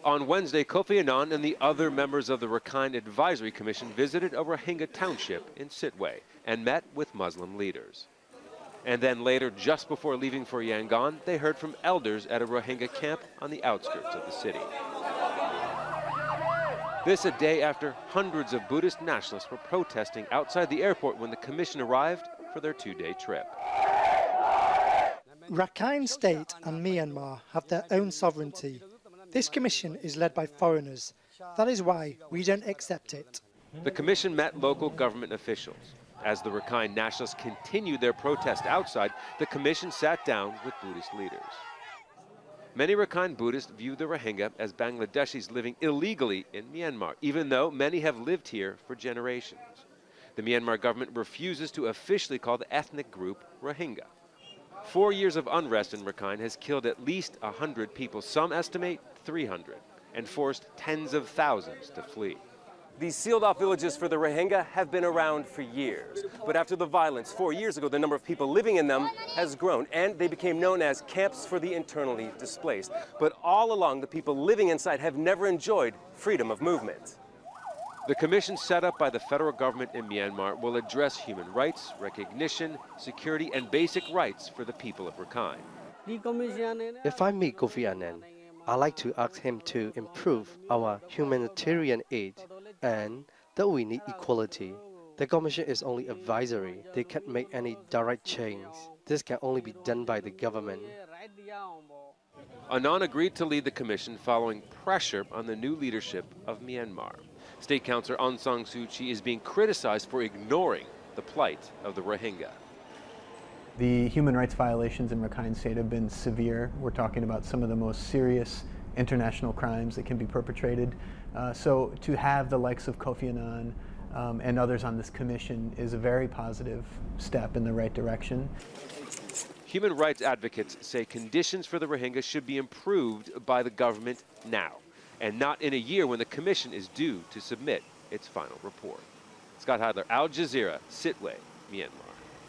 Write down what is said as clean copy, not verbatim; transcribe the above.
On Wednesday, Kofi Annan and the other members of the Rakhine Advisory Commission visited a Rohingya township in Sitwe and met with Muslim leaders. And then later, just before leaving for Yangon, they heard from elders at a Rohingya camp on the outskirts of the city. This a day after hundreds of Buddhist nationalists were protesting outside the airport when the commission arrived for their two-day trip. Rakhine State and Myanmar have their own sovereignty. This commission is led by foreigners. That is why we don't accept it. The commission met local government officials. As the Rakhine nationalists continued their protest outside, the commission sat down with Buddhist leaders. Many Rakhine Buddhists view the Rohingya as Bangladeshis living illegally in Myanmar, even though many have lived here for generations. The Myanmar government refuses to officially call the ethnic group Rohingya. 4 years of unrest in Rakhine has killed at least 100 people, some estimate 300, and forced tens of thousands to flee. These sealed-off villages for the Rohingya have been around for years. But after the violence 4 years ago, the number of people living in them has grown, and they became known as camps for the internally displaced. But all along, the people living inside have never enjoyed freedom of movement. The commission set up by the federal government in Myanmar will address human rights, recognition, security, and basic rights for the people of Rakhine. If I meet Kofi Annan, I'd like to ask him to improve our humanitarian aid and that we need equality. The commission is only advisory. They can't make any direct change. This can only be done by the government. Annan agreed to lead the commission following pressure on the new leadership of Myanmar. State Councillor Aung San Suu Kyi is being criticized for ignoring the plight of the Rohingya. The human rights violations in Rakhine State have been severe. We're talking about some of the most serious international crimes that can be perpetrated. So to have the likes of Kofi Annan and others on this commission is a very positive step in the right direction. Human rights advocates say conditions for the Rohingya should be improved by the government now, and not in a year when the commission is due to submit its final report. Scott Heidler, Al Jazeera, Sitwe, Myanmar.